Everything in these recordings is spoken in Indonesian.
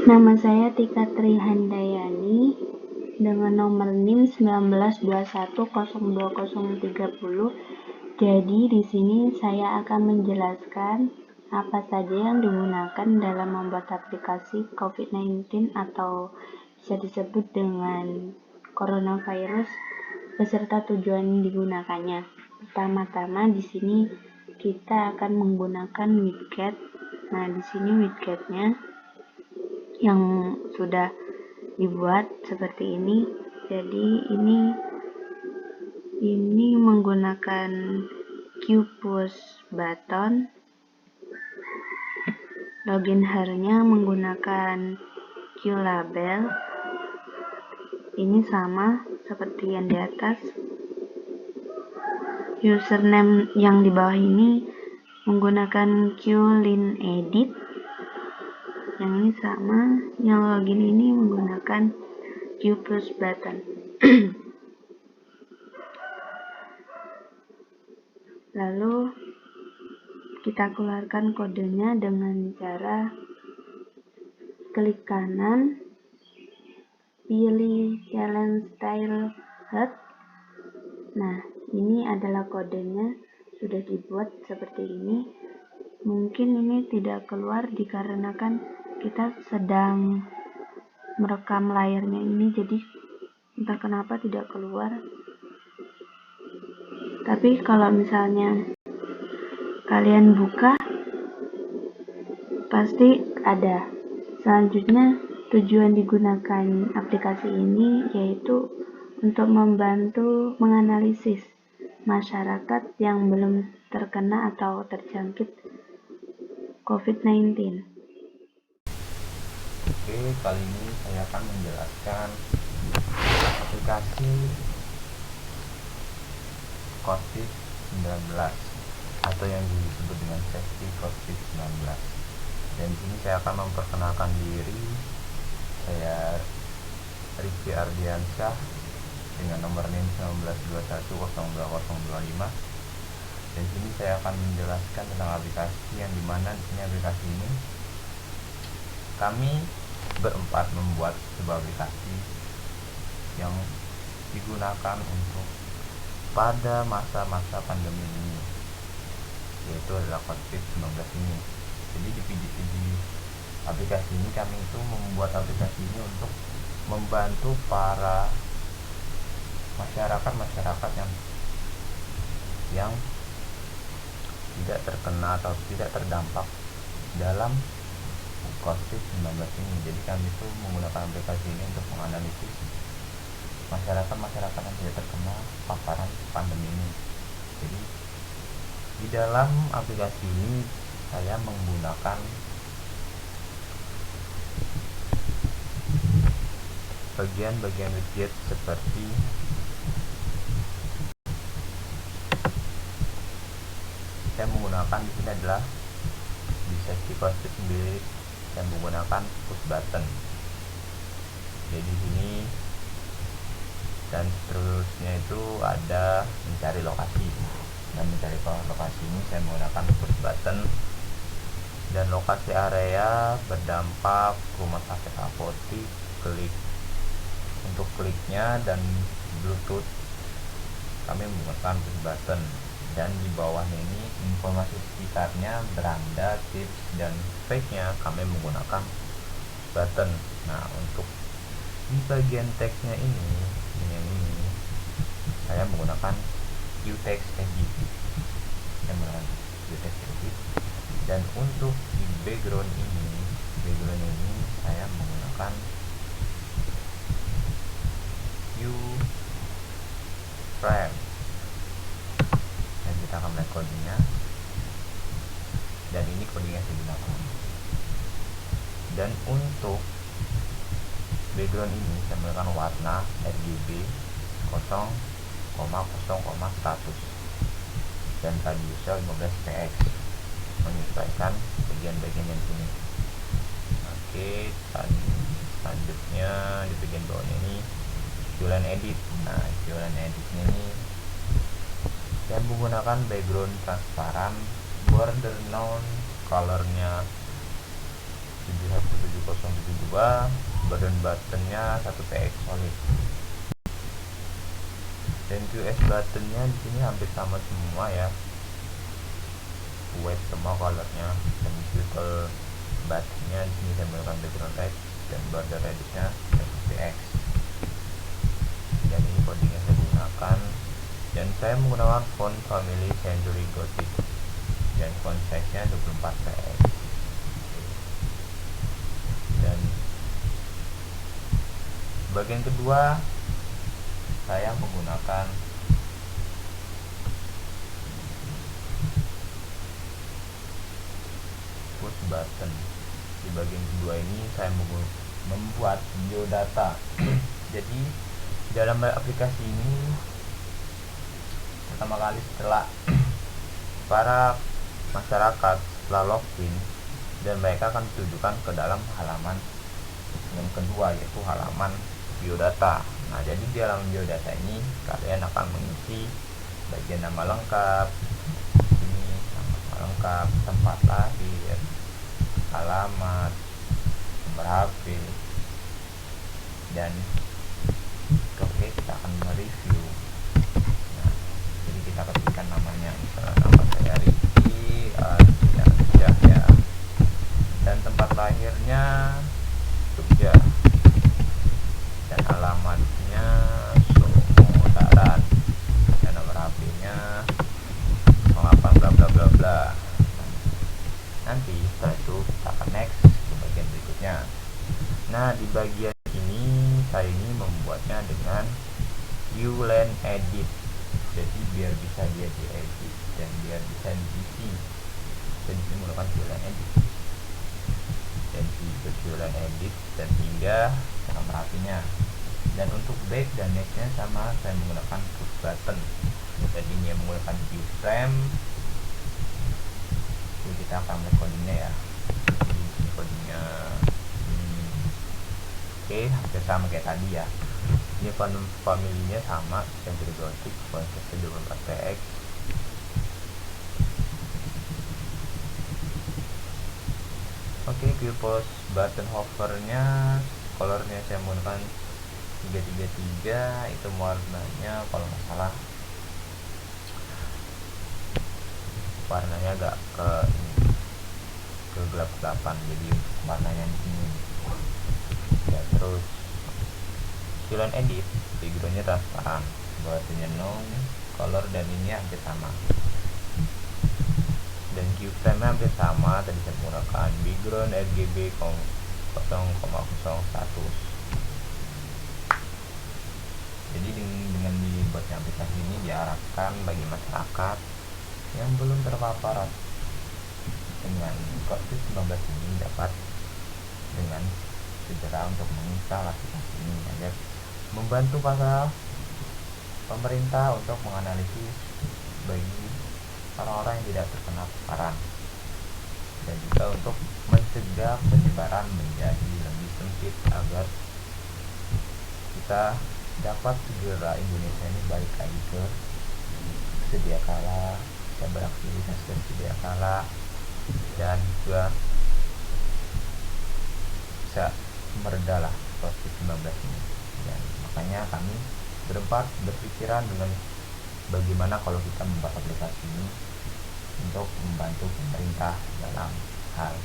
Nama saya Tika Trihandayani dengan nomor NIM 1921020030. Jadi di sini saya akan menjelaskan apa saja yang digunakan dalam membuat aplikasi COVID-19 atau bisa disebut dengan coronavirus beserta tujuan digunakannya. Pertama-tama di sini kita akan menggunakan widget. Nah, di sini widgetnya yang sudah dibuat seperti ini. Jadi ini menggunakan Qpush button. Login her-nya menggunakan Qlabel. Ini sama seperti yang di atas. Username yang di bawah ini menggunakan QLinEdit. Yang ini sama, yang login ini menggunakan Qpush button. Lalu kita keluarkan kodenya dengan cara klik kanan, pilih challenge style head. Nah, ini adalah kodenya, sudah dibuat seperti ini. Mungkin ini tidak keluar dikarenakan kita sedang merekam layarnya ini, jadi entah kenapa tidak keluar. Tapi kalau misalnya kalian buka, pasti ada. Selanjutnya, tujuan digunakan aplikasi ini yaitu untuk membantu menganalisis masyarakat yang belum terkena atau terjangkit COVID-19. Oke, kali ini saya akan menjelaskan aplikasi COVID-19 atau yang disebut dengan safety COVID-19. Dan di sini saya akan memperkenalkan diri. Saya Rifki Ardiansyah dengan nomor NIM 1921020025. Dan di sini saya akan menjelaskan tentang aplikasi yang dimana di sini aplikasi ini kami berempat membuat sebuah aplikasi yang digunakan untuk pada masa-masa pandemi ini, yaitu adalah COVID-19 ini. Jadi di aplikasi ini kami itu membuat aplikasi ini untuk membantu para masyarakat yang tidak terkena atau tidak terdampak dalam COVID-19 ini. Jadi kami itu menggunakan aplikasi ini untuk menganalisis masyarakat yang tidak terkena paparan pandemi ini. Jadi di dalam aplikasi ini saya menggunakan bagian-bagian widget seperti saya menggunakan di sini adalah di safety COVID sendiri saya menggunakan push button. Jadi di sini dan seterusnya itu ada mencari lokasi. Dan mencari lokasi ini saya menggunakan push button. Dan lokasi area berdampak rumah sakit apotik, klik untuk kliknya, dan Bluetooth kami menggunakan push button. Dan di bawahnya ini informasi sekitarnya, beranda, tips, dan fake-nya kami menggunakan button. Nah, untuk di bagian teksnya ini saya menggunakan Qtext Edit. Dan untuk di background ini saya menggunakan Qframe. Dan kita akan melihat kodenya. Dan ini kodenya saya gunakan. Dan untuk background ini saya menggunakan warna RGB 0,0,100 dan radiusnya 15 px, menyesuaikan bagian-bagian yang sini. Oke, selanjutnya di bagian bawahnya ini QLinEdit. Nah, QLinEditnya ini saya menggunakan background transparan, border non colornya 71772, badan buttonnya 1px solid, dan QS buttonnya di sini hampir sama semua ya, white semua colornya, dan bezel buttonnya di sini saya menggunakan background red dan border radiusnya 1px, dan ini codingnya saya gunakan, dan saya menggunakan font family Century Gothic dan font size nya 24px. Dan bagian kedua saya menggunakan push button. Di bagian kedua ini saya membuat biodata. Jadi dalam aplikasi ini pertama kali setelah para masyarakat setelah login, dan mereka akan ditujukan ke dalam halaman yang kedua, yaitu halaman biodata. Nah, jadi di halaman biodata ini kalian akan mengisi bagian nama lengkap, ini nama lengkap, tempat lahir, alamat, nomor HP, dan oke, kita akan mereview. Nah, jadi kita ketikkan namanya, misalnya nama saya Riki Yahya, dan tempat lahirnya Jogja, dan alamatnya Sumutaran, dan nomor HP-nya 08 bla bla bla bla. Nanti setelah itu kita akan next ke bagian berikutnya. Nah, di bagian ini saya ini membuatnya dengan Uline Edit, jadi biar bisa dia diedit dan biar bisa diisi, dan ini menggunakan Uline Edit dan di Uline Edit dan hingga nomor HP-nya. Dan untuk back dan next-nya sama, saya menggunakan push button. Jadi ini menggunakan keyframe. Jadi kita akan melihat codingnya ya. Jadi ini codingnya oke, hampir sama kayak tadi ya. Ini familinya sama, Century Gothic, font size 24px. Oke, push button hovernya, colornya saya menggunakan 333, itu warnanya kalau nggak salah warnanya agak ke gelap-gelapan, jadi warnanya di sini ya. Terus Uline Edit, backgroundnya transparan, bawahnya no color, dan ini hampir sama, dan keyframe hampir sama. Tadi saya menggunakan background RGB 0,01. Jadi dengan dibuatnya aplikasi ini diarahkan bagi masyarakat yang belum terpapar dengan COVID-19 ini dapat dengan segera untuk menginstal aplikasi ini agar membantu para pemerintah untuk menganalisis bagi orang-orang yang tidak terkena paparan, dan juga untuk mencegah penyebaran menjadi lebih sempit agar kita dapat segera Indonesia ini balik lagi ke sedia kala, bisa beraktivitas sedia kala, dan juga bisa meredalah COVID-19 ini. Dan makanya kami berempat berpikiran dengan bagaimana kalau kita membuat aplikasi ini untuk membantu pemerintah dalam hal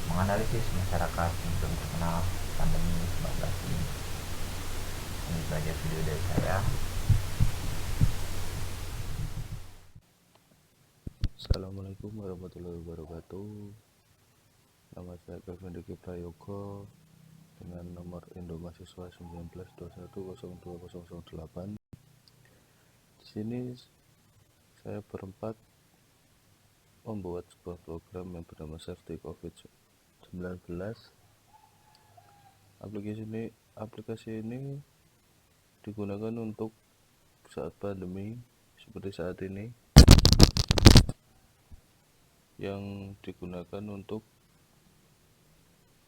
menganalisis masyarakat yang belum terkena pandemi 19 ini. Ini saja video dari saya. Assalamualaikum warahmatullahi wabarakatuh. Nama saya Kevin Riki Prayogo dengan nomor Indo Mahasiswa 1921020008. Di sini saya berempat membuat sebuah program yang bernama Safety COVID-19. Aplikasi ini digunakan untuk saat pandemi seperti saat ini, yang digunakan untuk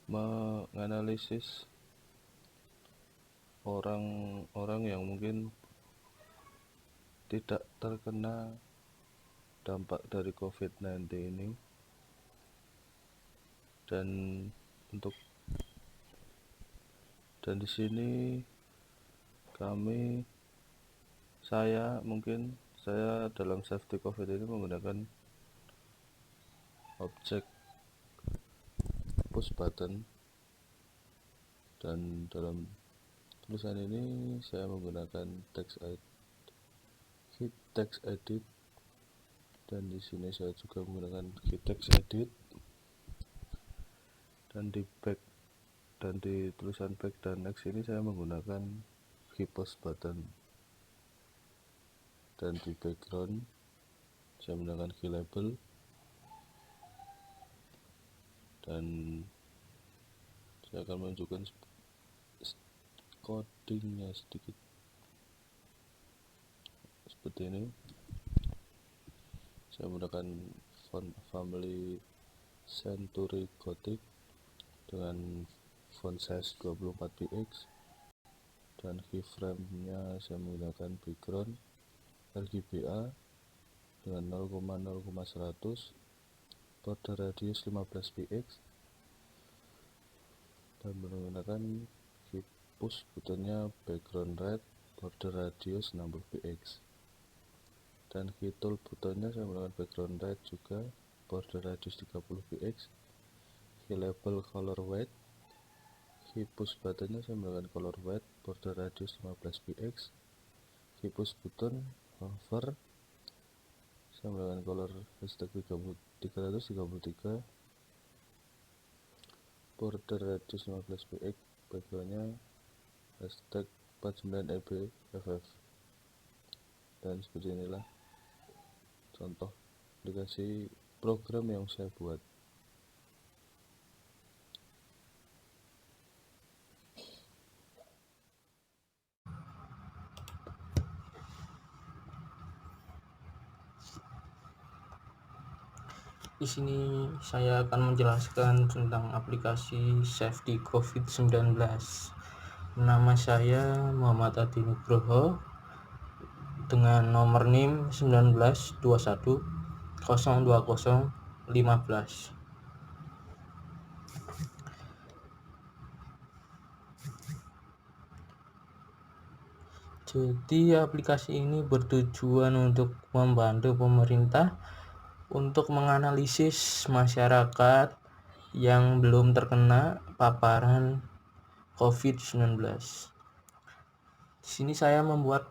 menganalisis orang-orang yang mungkin tidak terkena dampak dari COVID-19 ini, dan di sini saya dalam safety COVID ini menggunakan objek push button, dan dalam tulisan ini saya menggunakan text edit, dan di sini saya juga menggunakan key text edit, dan di tulisan back dan next ini saya menggunakan key post button, dan di background saya menggunakan key label, dan saya akan menunjukkan codingnya sedikit seperti ini. Saya menggunakan font family Century Gothic dengan font size 24px, dan keyframe-nya saya menggunakan background RGBA dengan 0,0,100, border radius 15px, dan menggunakan key push buttonnya background red, border radius 60px, dan key tool buttonnya saya menggunakan background red juga, border radius 30px, key label color white, key push buttonnya saya menggunakan color white, border radius 15px, key push button hover saya menggunakan color hashtag 333, border radius 15px, backgroundnya hashtag 49EBFF. Dan seperti inilah contoh aplikasi program yang saya buat. Di sini saya akan menjelaskan tentang aplikasi Safety COVID-19. Nama saya Muhammad Adi Nugroho dengan nomor NIM 1921 020 15. Jadi aplikasi ini bertujuan untuk membantu pemerintah untuk menganalisis masyarakat yang belum terkena paparan COVID-19. Di sini saya membuat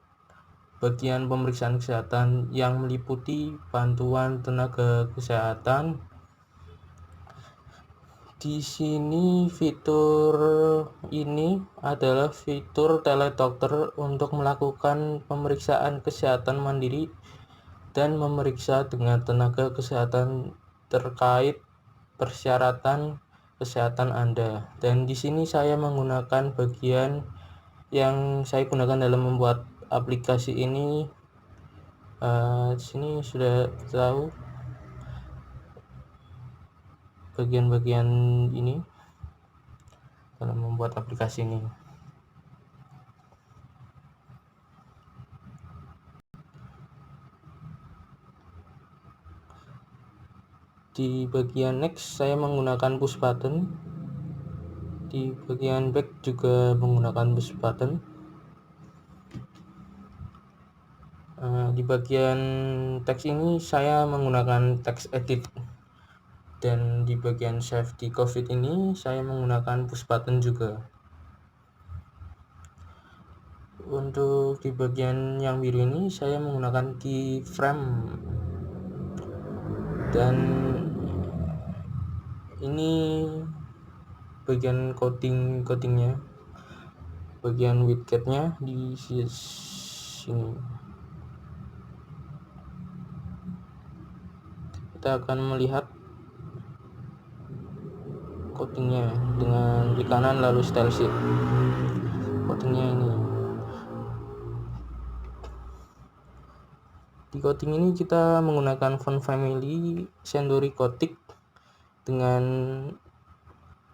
bagian pemeriksaan kesehatan yang meliputi bantuan tenaga kesehatan. Di sini fitur ini adalah fitur teledokter untuk melakukan pemeriksaan kesehatan mandiri dan memeriksa dengan tenaga kesehatan terkait persyaratan kesehatan Anda. Dan di sini saya menggunakan bagian yang saya gunakan dalam membuat aplikasi ini. Di sini sudah tahu bagian-bagian ini dalam membuat aplikasi ini. Di bagian next saya menggunakan push button. Di bagian back juga menggunakan push button. Di bagian teks ini saya menggunakan text edit, dan di bagian safety COVID ini saya menggunakan push button juga. Untuk di bagian yang biru ini saya menggunakan keyframe, dan ini bagian codingnya, bagian widgetnya di sini. Kita akan melihat codingnya dengan klik kanan lalu style sheet. Codingnya ini. Di coding ini kita menggunakan font family Century Gothic dengan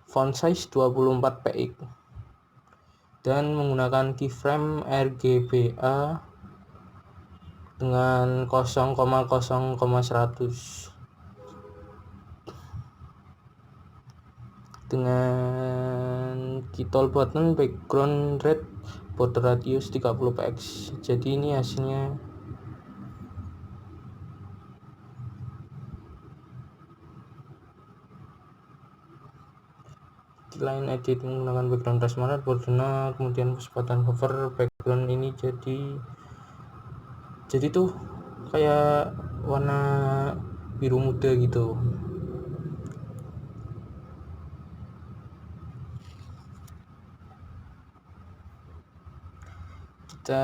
font size 24px dan menggunakan keyframe RGBA dengan 0,0,100. dengan kitol button, background red, border radius 30 px. Jadi ini hasilnya. Line edit menggunakan background transparent, bordernya, kemudian kesempatan hover background ini jadi tuh kayak warna biru muda gitu. Kita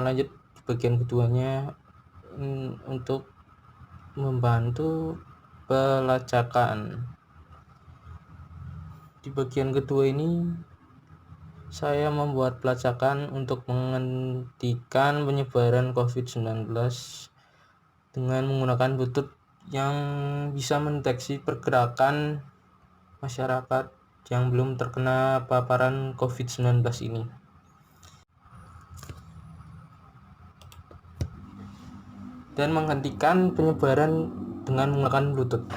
lanjut di bagian keduanya, untuk membantu pelacakan. Di bagian kedua ini saya membuat pelacakan untuk menghentikan penyebaran COVID-19 dengan menggunakan Bluetooth yang bisa mendeteksi pergerakan masyarakat yang belum terkena paparan COVID-19 ini. Dan menghentikan penyebaran dengan menggunakan Bluetooth.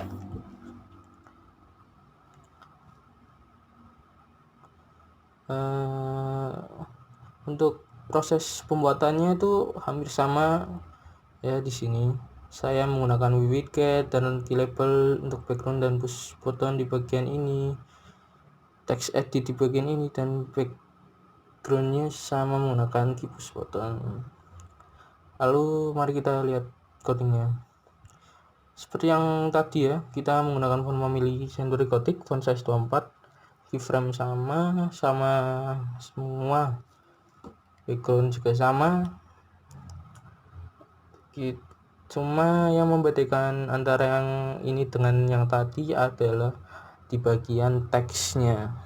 Untuk proses pembuatannya itu hampir sama ya. Di sini saya menggunakan widget dan label untuk background dan push button di bagian ini, text edit di bagian ini, dan backgroundnya sama menggunakan key push button. Lalu mari kita lihat codingnya. Seperti yang tadi ya, kita menggunakan font memilih Century Gothic, font size 24, keyframe sama semua, background juga sama. Cuma yang membedakan antara yang ini dengan yang tadi adalah di bagian teksnya.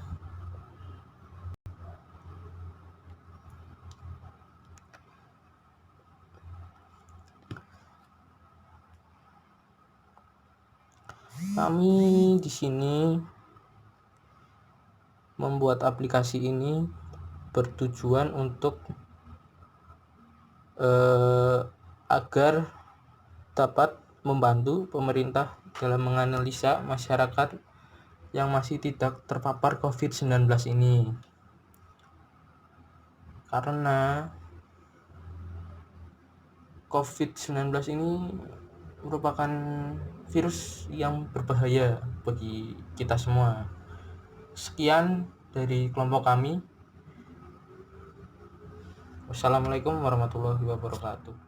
Kami di sini membuat aplikasi ini bertujuan untuk agar dapat membantu pemerintah dalam menganalisa masyarakat yang masih tidak terpapar COVID-19 ini. Karena COVID-19 ini merupakan virus yang berbahaya bagi kita semua. Sekian dari kelompok kami. Wassalamualaikum warahmatullahi wabarakatuh.